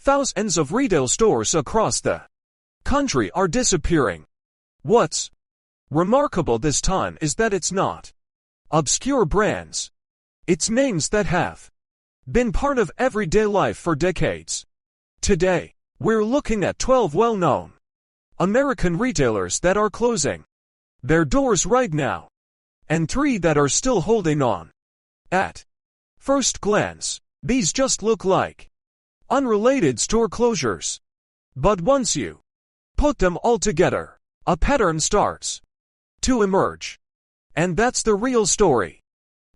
Thousands of retail stores across the country are disappearing. What's remarkable this time is that it's not obscure brands. It's names that have been part of everyday life for decades. Today, we're looking at 12 well-known American retailers that are closing their doors right now, and 3 that are still holding on. At first glance, these just look like unrelated store closures. But once you put them all together, a pattern starts to emerge. And that's the real story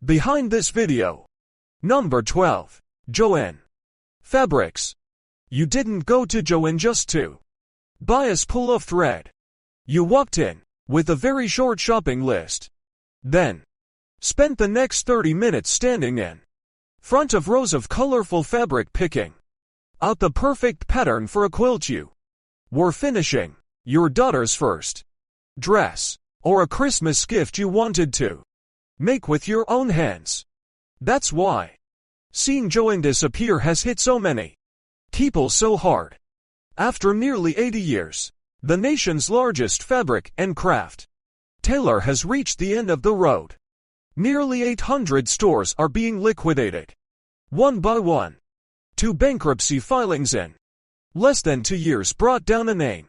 behind this video. Number 12. Joann Fabrics. You didn't go to Joann just to buy a spool of thread. You walked in with a very short shopping list. Then spent the next 30 minutes standing in front of rows of colorful fabric picking out the perfect pattern for a quilt you were finishing, your daughter's first dress, or a Christmas gift you wanted to make with your own hands. That's why seeing Joann disappear has hit so many people so hard. After nearly 80 years, the nation's largest fabric and craft tailor has reached the end of the road. Nearly 800 stores are being liquidated, one by one. 2 bankruptcy filings in less than 2 years brought down a name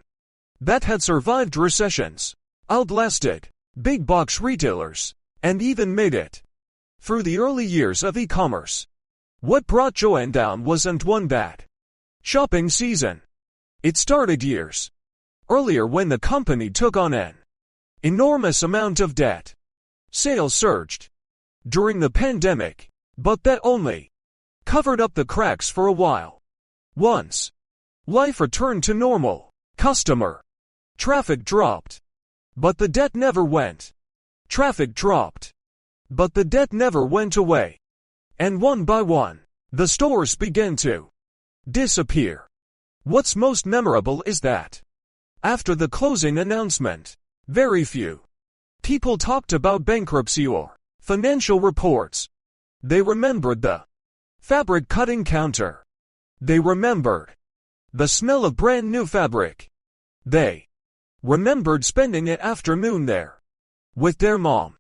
that had survived recessions, outlasted big box retailers, and even made it through the early years of e-commerce. What brought Joann down wasn't one bad shopping season. It started years earlier when the company took on an enormous amount of debt. Sales surged during the pandemic, but that only covered up the cracks for a while. Once life returned to normal, customer traffic dropped, but the debt never went. Traffic dropped, but the debt never went away. And one by one, the stores began to disappear. What's most memorable is that after the closing announcement, very few people talked about bankruptcy or financial reports. They remembered the fabric cutting counter. They remembered the smell of brand new fabric. They remembered spending an afternoon there with their mom.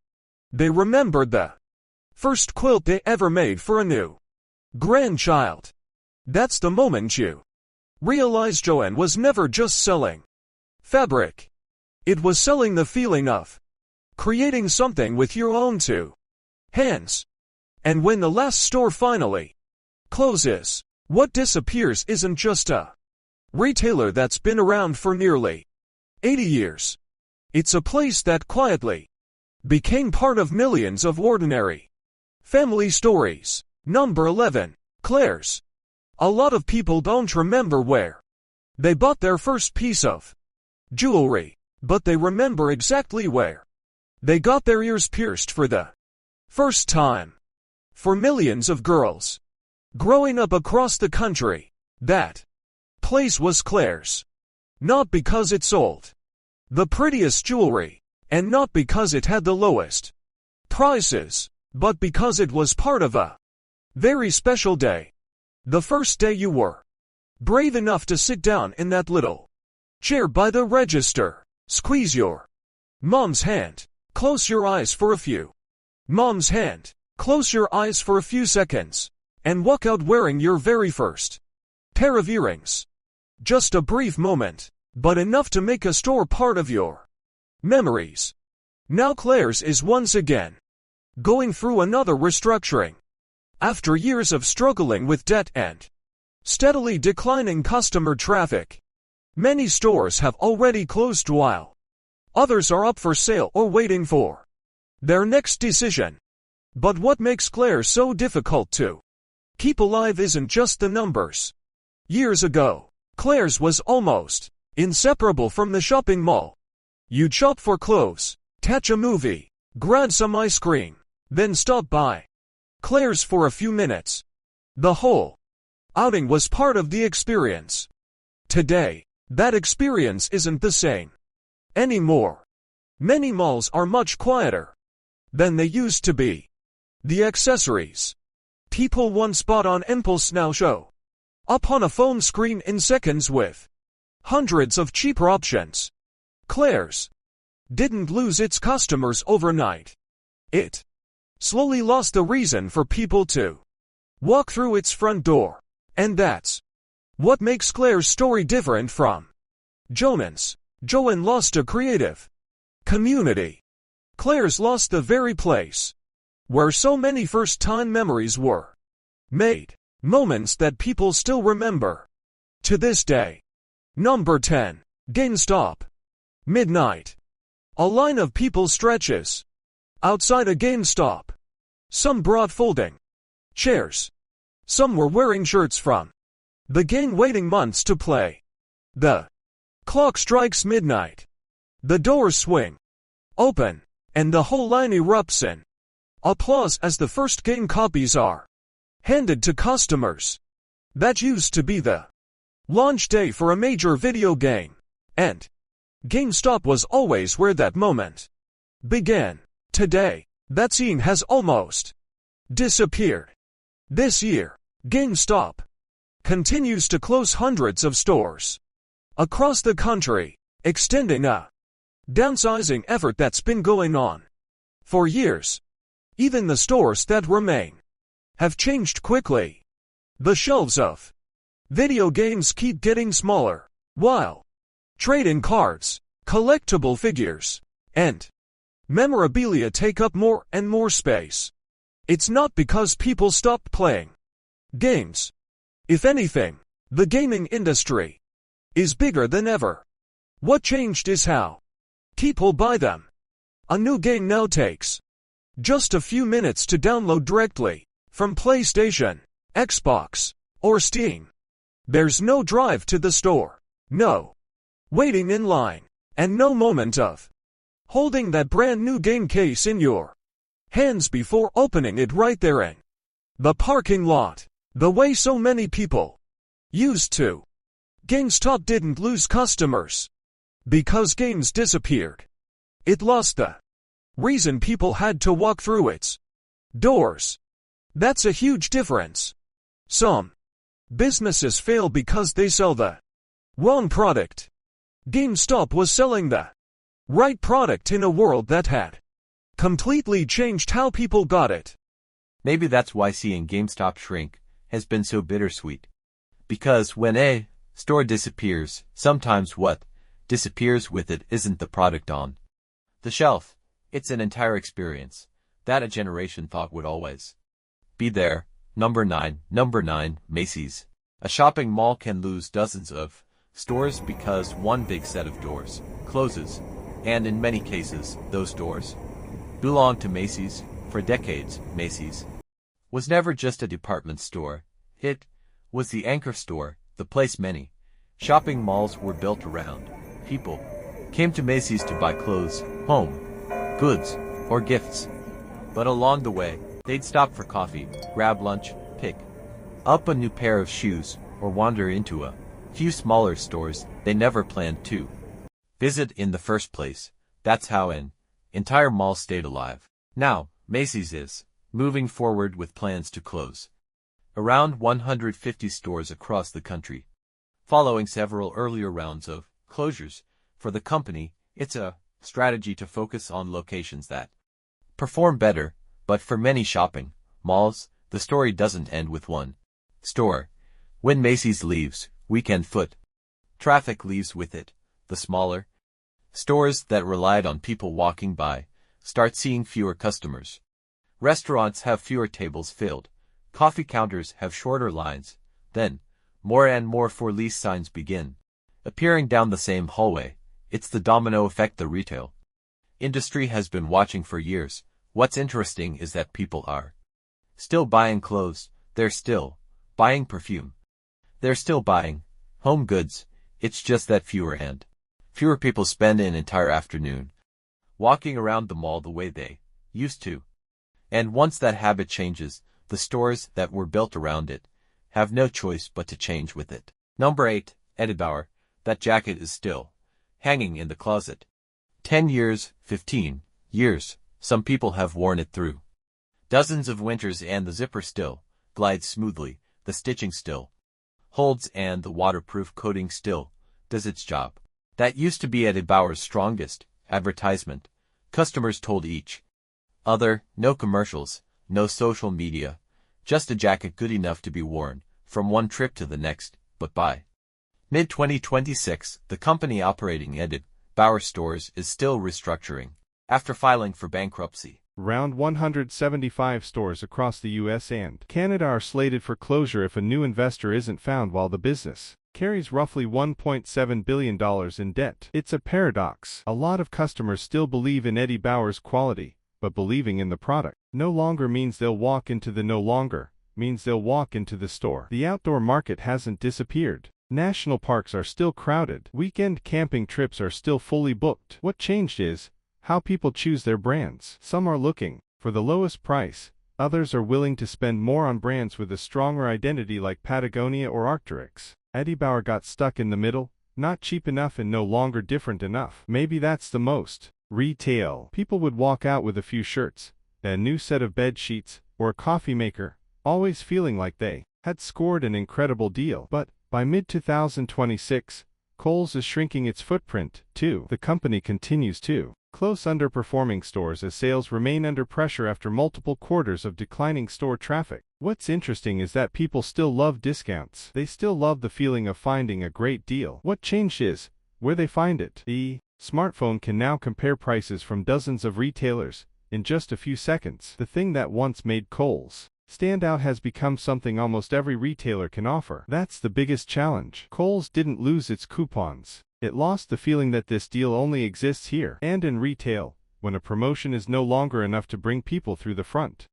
They remembered the first quilt they ever made for a new grandchild. That's the moment you realize Joann was never just selling fabric. It was selling the feeling of creating something with your own 2 hands. And when the last store finally closes, what disappears isn't just a retailer that's been around for nearly 80 years. It's a place that quietly became part of millions of ordinary family stories. Number 11. Claire's. A lot of people don't remember where they bought their first piece of jewelry, but they remember exactly where they got their ears pierced for the first time. For millions of girls growing up across the country, that place was Claire's. Not because it sold the prettiest jewelry, and not because it had the lowest prices, but because it was part of a very special day. The first day you were brave enough to sit down in that little chair by the register, squeeze your mom's hand, close your eyes for a few mom's hand, close your eyes for a few seconds, and walk out wearing your very first pair of earrings. Just a brief moment, but enough to make a store part of your memories. Now Claire's is once again going through another restructuring. After years of struggling with debt and steadily declining customer traffic, many stores have already closed while others are up for sale or waiting for their next decision. But what makes Claire's so difficult to keep alive isn't just the numbers. Years ago, Claire's was almost inseparable from the shopping mall. You'd shop for clothes, catch a movie, grab some ice cream, then stop by Claire's for a few minutes. The whole outing was part of the experience. Today, that experience isn't the same anymore. Many malls are much quieter than they used to be. The accessories people once bought on impulse now show up on a phone screen in seconds with hundreds of cheaper options. Claire's didn't lose its customers overnight. It slowly lost the reason for people to walk through its front door. And that's what makes Claire's story different from Joanne's. Joanne lost a creative community. Claire's lost the very place where so many first-time memories were made, moments that people still remember to this day. Number 10. GameStop. Midnight. A line of people stretches outside a GameStop. Some brought folding chairs. Some were wearing shirts from the game, waiting months to play. The clock strikes midnight. The doors swing open, and the whole line erupts in applause as the first game copies are handed to customers. That used to be the launch day for a major video game, and GameStop was always where that moment began. Today, that scene has almost disappeared. This year, GameStop continues to close hundreds of stores across the country, extending a downsizing effort that's been going on for years. Even the stores that remain have changed quickly. The shelves of video games keep getting smaller, while trading cards, collectible figures, and memorabilia take up more and more space. It's not because people stopped playing games. If anything, the gaming industry is bigger than ever. What changed is how people buy them. A new game now takes just a few minutes to download directly from PlayStation, Xbox, or Steam. There's no drive to the store, no waiting in line, and no moment of holding that brand new game case in your hands before opening it right there in the parking lot, the way so many people used to. GameStop didn't lose customers because games disappeared. It lost the reason people had to walk through its doors. That's a huge difference. Some businesses fail because they sell the wrong product. GameStop was selling the right product in a world that had completely changed how people got it. Maybe that's why seeing GameStop shrink has been so bittersweet. Because when a store disappears, sometimes what disappears with it isn't the product on the shelf. It's an entire experience that a generation thought would always be there. Number 9, Macy's. A shopping mall can lose dozens of stores because one big set of doors closes, and in many cases, those doors belong to Macy's. For decades, Macy's was never just a department store. It was the anchor store, the place many shopping malls were built around. People came to Macy's to buy clothes, home goods, or gifts. But along the way, they'd stop for coffee, grab lunch, pick up a new pair of shoes, or wander into a few smaller stores they never planned to visit in the first place. That's how an entire mall stayed alive. Now, Macy's is moving forward with plans to close around 150 stores across the country. Following several earlier rounds of closures for the company, it's a strategy to focus on locations that perform better. But for many shopping malls, the story doesn't end with one store. When Macy's leaves, weekend foot traffic leaves with it. The smaller stores that relied on people walking by start seeing fewer customers. Restaurants have fewer tables filled. Coffee counters have shorter lines. Then, more and more for-lease signs begin appearing down the same hallway. It's the domino effect the retail industry has been watching for years. What's interesting is that people are still buying clothes, they're still buying perfume, they're still buying home goods. It's just that fewer people spend an entire afternoon walking around the mall the way they used to. And once that habit changes, the stores that were built around it have no choice but to change with it. Number 8, Eddie Bauer. That jacket is still hanging in the closet. 10 years, 15 years. Some people have worn it through dozens of winters, and the zipper still glides smoothly, the stitching still holds and the waterproof coating still does its job. That used to be Eddie Bauer's strongest advertisement. Customers told each other, no commercials, no social media, just a jacket good enough to be worn from one trip to the next. But by mid-2026, the company operating Eddie Bauer stores is still restructuring after filing for bankruptcy. Around 175 stores across the U.S. and Canada are slated for closure if a new investor isn't found, while the business carries roughly $1.7 billion in debt. It's a paradox. A lot of customers still believe in Eddie Bauer's quality, but believing in the product no longer means they'll walk into the store. The outdoor market hasn't disappeared. National parks are still crowded. Weekend camping trips are still fully booked. What changed is how people choose their brands. Some are looking for the lowest price. Others are willing to spend more on brands with a stronger identity like Patagonia or Arc'teryx. Eddie Bauer got stuck in the middle, not cheap enough and no longer different enough. Maybe that's the most. Retail. People would walk out with a few shirts, a new set of bed sheets, or a coffee maker, always feeling like they had scored an incredible deal. But by mid-2026, Kohl's is shrinking its footprint, too. The company continues to close underperforming stores as sales remain under pressure after multiple quarters of declining store traffic. What's interesting is that people still love discounts. They still love the feeling of finding a great deal. What changed is where they find it. The smartphone can now compare prices from dozens of retailers in just a few seconds. The thing that once made Kohl's stand out has become something almost every retailer can offer. That's the biggest challenge. Kohl's didn't lose its coupons. It lost the feeling that this deal only exists here. And in retail, when a promotion is no longer enough to bring people through the front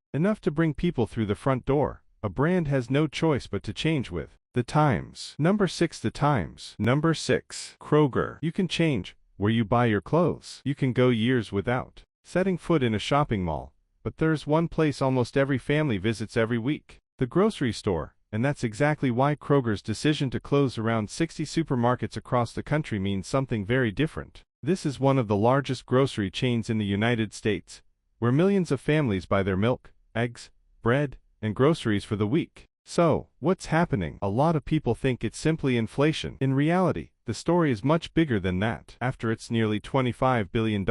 door, a brand has no choice but to change with the times. Number 6. The times. Number 6. Kroger. You can change where you buy your clothes. You can go years without setting foot in a shopping mall, but there's one place almost every family visits every week: the grocery store. And that's exactly why Kroger's decision to close around 60 supermarkets across the country means something very different. This is one of the largest grocery chains in the United States, where millions of families buy their milk, eggs, bread, and groceries for the week. So, what's happening? A lot of people think it's simply inflation. In reality, the story is much bigger than that. After its nearly $25 billion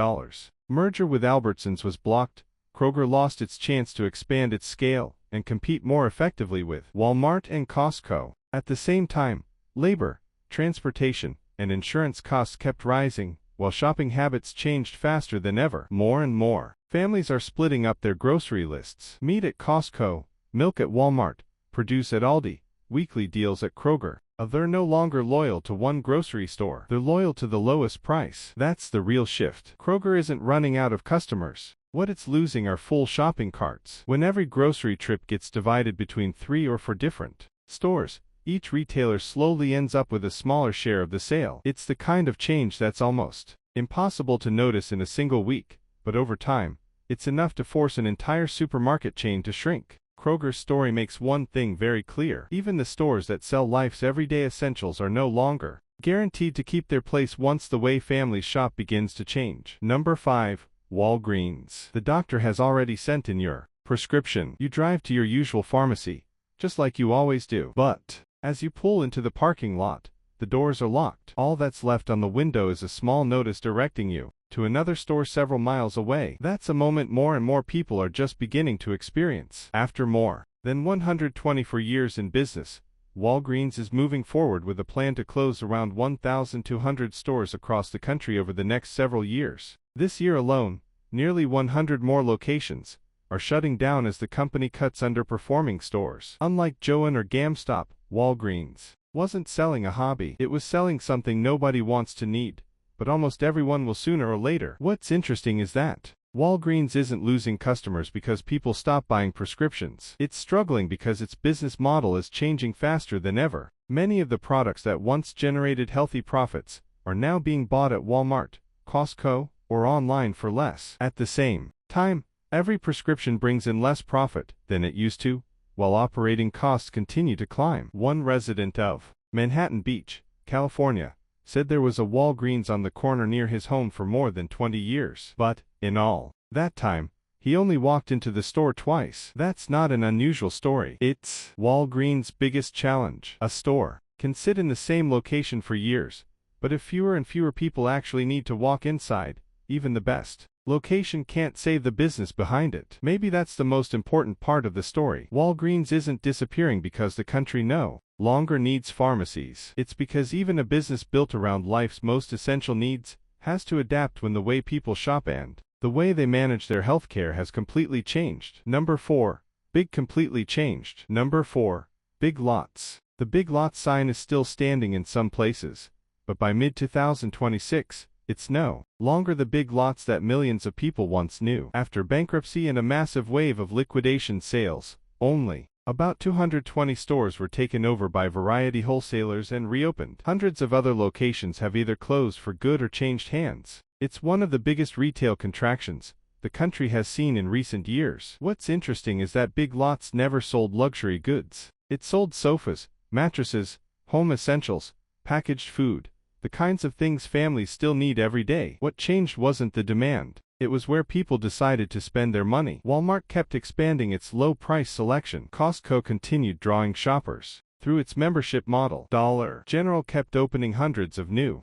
merger with Albertsons was blocked, Kroger lost its chance to expand its scale and compete more effectively with Walmart and Costco. At the same time, labor, transportation, and insurance costs kept rising, while shopping habits changed faster than ever. More and more families are splitting up their grocery lists. Meat at Costco, milk at Walmart, produce at Aldi, weekly deals at Kroger. They're no longer loyal to one grocery store. They're loyal to the lowest price. That's the real shift. Kroger isn't running out of customers. What it's losing are full shopping carts. When every grocery trip gets divided between 3 or 4 different stores, each retailer slowly ends up with a smaller share of the sale. It's the kind of change that's almost impossible to notice in a single week, but over time, it's enough to force an entire supermarket chain to shrink. Kroger's story makes one thing very clear: even the stores that sell life's everyday essentials are no longer guaranteed to keep their place once the way families shop begins to change. Number 5. Walgreens. The doctor has already sent in your prescription. You drive to your usual pharmacy, just like you always do. But as you pull into the parking lot, the doors are locked. All that's left on the window is a small notice directing you to another store several miles away. That's a moment more and more people are just beginning to experience. After more than 124 years in business, Walgreens is moving forward with a plan to close around 1,200 stores across the country over the next several years. This year alone, nearly 100 more locations are shutting down as the company cuts underperforming stores. Unlike Joann or GameStop, Walgreens wasn't selling a hobby. It was selling something nobody wants to need, but almost everyone will sooner or later. What's interesting is that Walgreens isn't losing customers because people stop buying prescriptions. It's struggling because its business model is changing faster than ever. Many of the products that once generated healthy profits are now being bought at Walmart, Costco, or online for less. At the same time, every prescription brings in less profit than it used to, while operating costs continue to climb. One resident of Manhattan Beach, California, said there was a Walgreens on the corner near his home for more than 20 years. But, in all that time, he He only walked into the store twice. That's not an unusual story. It's Walgreens' biggest challenge. A store can sit in the same location for years, but if fewer and fewer people actually need to walk inside, even the best location can't save the business behind it. Maybe that's the most important part of the story. Walgreens isn't disappearing because the country no longer needs pharmacies. It's because even a business built around life's most essential needs has to adapt when the way people shop and the way they manage their healthcare has completely changed. Number 4. Big completely changed. Number 4. Big Lots. The Big Lots sign is still standing in some places, but by mid-2026, it's no longer the Big Lots that millions of people once knew. After bankruptcy and a massive wave of liquidation sales, only about 220 stores were taken over by variety wholesalers and reopened. Hundreds of other locations have either closed for good or changed hands. It's one of the biggest retail contractions the country has seen in recent years. What's interesting is that Big Lots never sold luxury goods. It sold sofas, mattresses, home essentials, packaged food, the kinds of things families still need every day. What changed wasn't the demand. It was where people decided to spend their money. Walmart kept expanding its low-price selection. Costco continued drawing shoppers through its membership model. Dollar General kept opening hundreds of new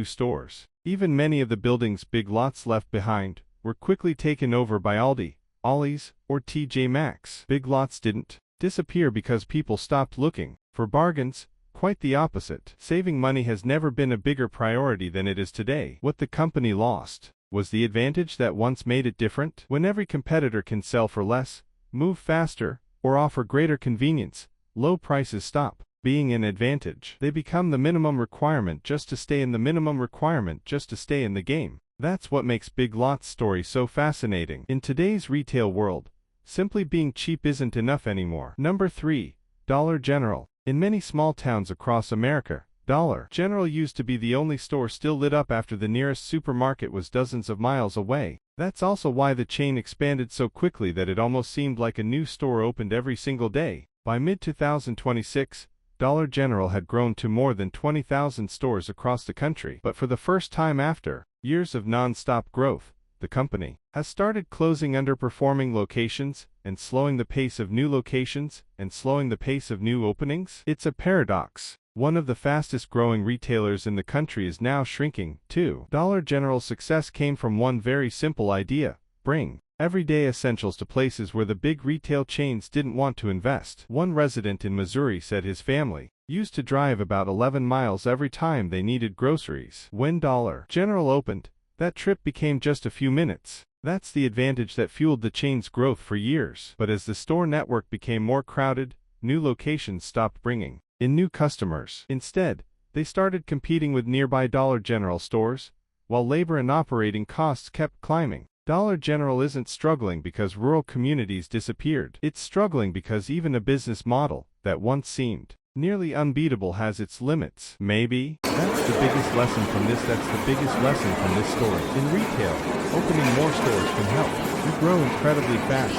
stores. Even many of the buildings Big Lots left behind were quickly taken over by Aldi, Ollie's, or TJ Maxx. Big Lots didn't disappear because people stopped looking for bargains. Quite the opposite. Saving money has never been a bigger priority than it is today. What the company lost was the advantage that once made it different. When every competitor can sell for less, move faster, or offer greater convenience, low prices stop being an advantage. They become the minimum requirement just to stay in the game. That's what makes Big Lots' story so fascinating. In today's retail world, simply being cheap isn't enough anymore. Number 3. Dollar General. In many small towns across America, Dollar General used to be the only store still lit up after the nearest supermarket was dozens of miles away. That's also why the chain expanded so quickly that it almost seemed like a new store opened every single day. By mid-2026, Dollar General had grown to more than 20,000 stores across the country. But for the first time after years of non-stop growth, the company has started closing underperforming locations and slowing the pace of new locations and slowing the pace of new openings. It's a paradox. One of the fastest growing retailers in the country is now shrinking, too. Dollar General's success came from one very simple idea: bring everyday essentials to places where the big retail chains didn't want to invest. One resident in Missouri said his family used to drive about 11 miles every time they needed groceries. When Dollar General opened, that trip became just a few minutes. That's the advantage that fueled the chain's growth for years. But as the store network became more crowded, new locations stopped bringing in new customers. Instead, they started competing with nearby Dollar General stores, while labor and operating costs kept climbing. Dollar General isn't struggling because rural communities disappeared. It's struggling because even a business model that once seemed nearly unbeatable has its limits. Maybe that's the biggest lesson from this story. In retail, opening more stores can help you grow incredibly fast,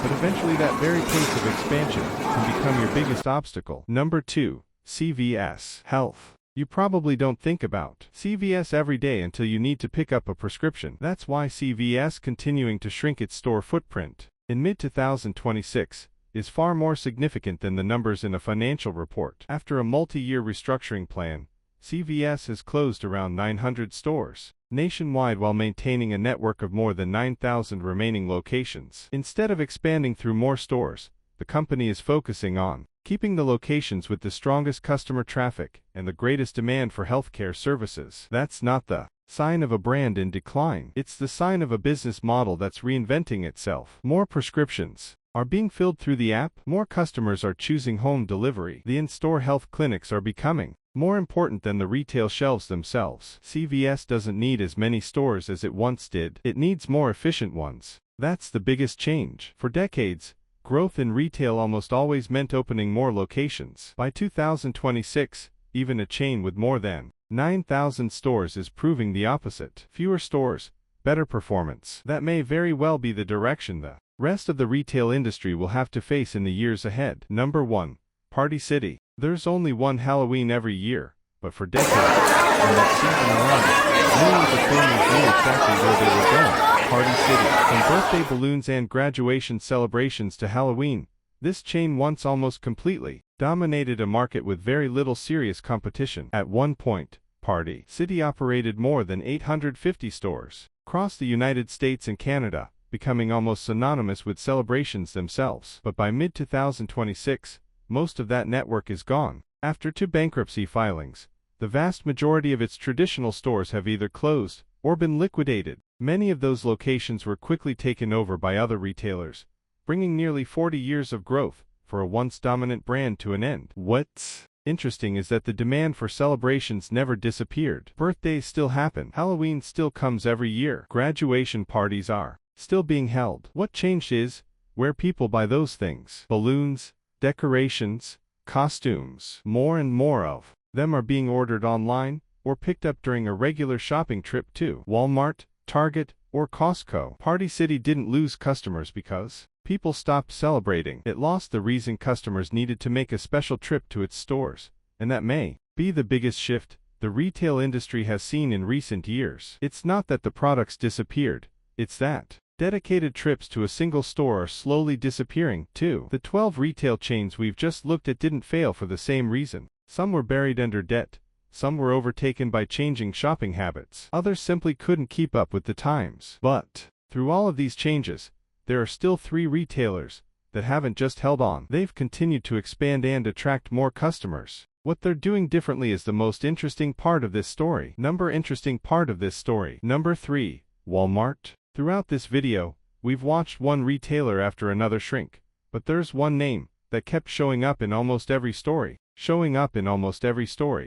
but eventually that very pace of expansion can become your biggest obstacle. Number 2. CVS Health. You probably don't think about CVS every day until you need to pick up a prescription. That's why CVS continuing to shrink its store footprint in mid-2026 is far more significant than the numbers in a financial report. After a multi-year restructuring plan, CVS has closed around 900 stores nationwide while maintaining a network of more than 9,000 remaining locations. Instead of expanding through more stores, the company is focusing on keeping the locations with the strongest customer traffic and the greatest demand for healthcare services. That's not the sign of a brand in decline. It's the sign of a business model that's reinventing itself. More prescriptions are being filled through the app. More customers are choosing home delivery. The in-store health clinics are becoming more important than the retail shelves themselves. CVS doesn't need as many stores as it once did. It needs more efficient ones. That's the biggest change. For decades, growth in retail almost always meant opening more locations. By 2026, even a chain with more than 9,000 stores is proving the opposite. Fewer stores, better performance. That may very well be the direction the rest of the retail industry will have to face in the years ahead. Number 1. Party City. There's only one Halloween every year, but for decades, when that season arrived, millions of families knew exactly where they were going. Party City. From birthday balloons and graduation celebrations to Halloween, this chain once almost completely dominated a market with very little serious competition. At one point, Party City operated more than 850 stores across the United States and Canada, becoming almost synonymous with celebrations themselves. But by mid-2026, most of that network is gone. After 2 bankruptcy filings, the vast majority of its traditional stores have either closed or been liquidated. Many of those locations were quickly taken over by other retailers, bringing nearly 40 years of growth for a once dominant brand to an end. What's interesting is that the demand for celebrations never disappeared. Birthdays still happen. Halloween still comes every year. Graduation parties are still being held. What changed is where people buy those things. Balloons, decorations, costumes. More and more of them are being ordered online or picked up during a regular shopping trip to Walmart, Target, or Costco. Party City didn't lose customers because people stopped celebrating. It lost the reason customers needed to make a special trip to its stores, and that may be the biggest shift the retail industry has seen in recent years. It's not that the products disappeared, it's that dedicated trips to a single store are slowly disappearing, too. The 12 retail chains we've just looked at didn't fail for the same reason. Some were buried under debt, some were overtaken by changing shopping habits, others simply couldn't keep up with the times. But through all of these changes, there are still 3 retailers that haven't just held on. They've continued to expand and attract more customers. What they're doing differently is the most interesting part of this story. Interesting part of this story. Number 3. Walmart. Throughout this video, we've watched one retailer after another shrink, but there's one name that kept showing up in almost every story.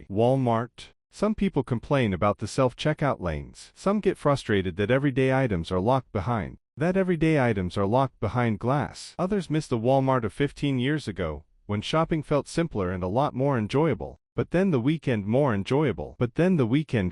Walmart. Some people complain about the self-checkout lanes. Some get frustrated that everyday items are locked behind glass. Others miss the Walmart of 15 years ago, when shopping felt simpler and a lot more enjoyable. But then the weekend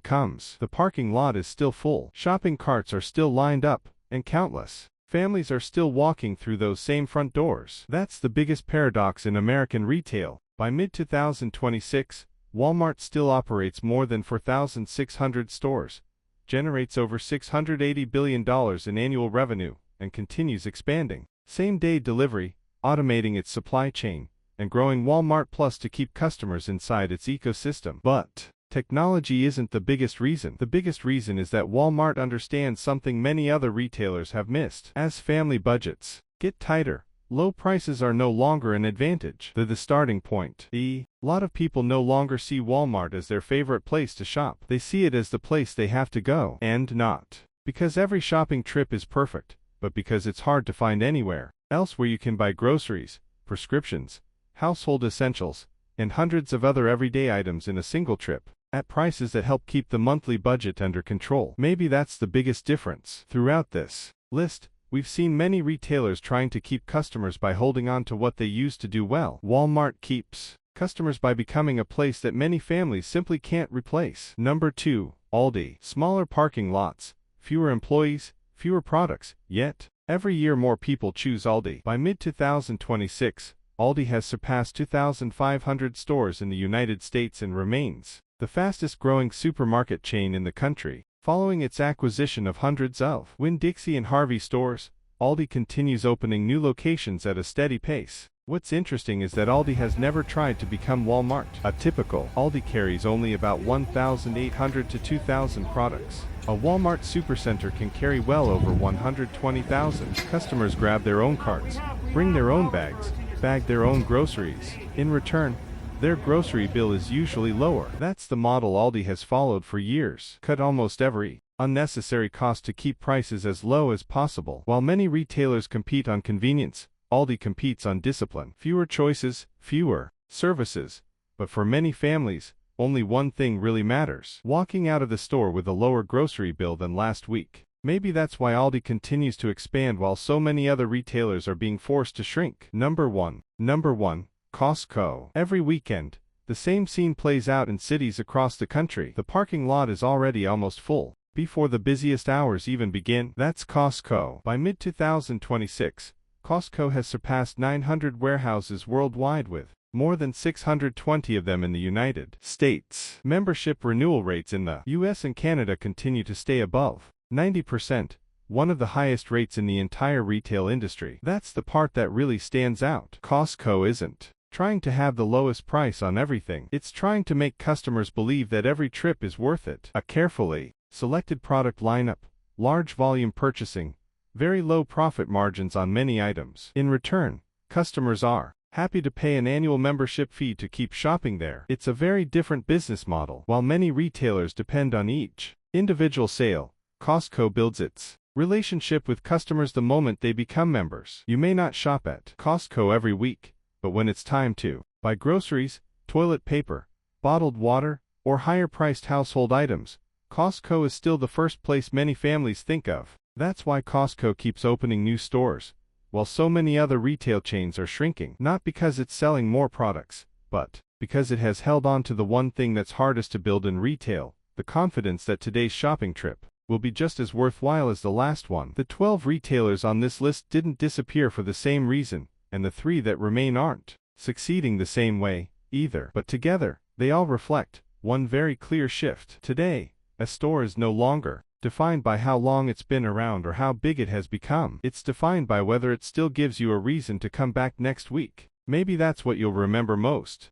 comes. The parking lot is still full. Shopping carts are still lined up, and countless families are still walking through those same front doors. That's the biggest paradox in American retail. By mid-2026, Walmart still operates more than 4,600 stores, generates over $680 billion in annual revenue, and continues expanding same-day delivery, automating its supply chain, and growing Walmart Plus to keep customers inside its ecosystem. But technology isn't the biggest reason. The biggest reason is that Walmart understands something many other retailers have missed. As family budgets get tighter, low prices are no longer an advantage. They're the starting point. A lot of people no longer see Walmart as their favorite place to shop. They see it as the place they have to go. And not because every shopping trip is perfect, but because it's hard to find anywhere else where you can buy groceries, prescriptions, household essentials, and hundreds of other everyday items in a single trip, at prices that help keep the monthly budget under control. Maybe that's the biggest difference. Throughout this list, we've seen many retailers trying to keep customers by holding on to what they used to do well. Walmart keeps customers by becoming a place that many families simply can't replace. Number 2. Aldi. Smaller parking lots, fewer employees, fewer products, yet every year more people choose Aldi. By mid-2026, Aldi has surpassed 2,500 stores in the United States and remains the fastest-growing supermarket chain in the country. Following its acquisition of hundreds of Winn-Dixie and Harvey stores, Aldi continues opening new locations at a steady pace. What's interesting is that Aldi has never tried to become Walmart. A typical Aldi carries only about 1,800 to 2,000 products. A Walmart supercenter can carry well over 120,000. Customers grab their own carts, bring their own bags, bag their own groceries. In return, their grocery bill is usually lower. That's the model Aldi has followed for years. Cut almost every unnecessary cost to keep prices as low as possible. While many retailers compete on convenience, Aldi competes on discipline. Fewer choices, fewer services. But for many families, only one thing really matters: walking out of the store with a lower grocery bill than last week. Maybe that's why Aldi continues to expand while so many other retailers are being forced to shrink. Number 1. Costco. Every weekend, the same scene plays out in cities across the country. The parking lot is already almost full before the busiest hours even begin. That's Costco. By mid-2026, Costco has surpassed 900 warehouses worldwide with more than 620 of them in the United States. Membership renewal rates in the US and Canada continue to stay above 90%, one of the highest rates in the entire retail industry. That's the part that really stands out. Costco isn't trying to have the lowest price on everything. It's trying to make customers believe that every trip is worth it. A carefully selected product lineup, large volume purchasing, very low profit margins on many items. In return, customers are happy to pay an annual membership fee to keep shopping there. It's a very different business model. While many retailers depend on each individual sale, Costco builds its relationship with customers the moment they become members. You may not shop at Costco every week, but when it's time to buy groceries, toilet paper, bottled water, or higher-priced household items, Costco is still the first place many families think of. That's why Costco keeps opening new stores, while so many other retail chains are shrinking. Not because it's selling more products, but because it has held on to the one thing that's hardest to build in retail, the confidence that today's shopping trip will be just as worthwhile as the last one. The 12 retailers on this list didn't disappear for the same reason, and the 3 that remain aren't succeeding the same way, either. But together, they all reflect one very clear shift. Today, a store is no longer defined by how long it's been around or how big it has become. It's defined by whether it still gives you a reason to come back next week. Maybe that's what you'll remember most.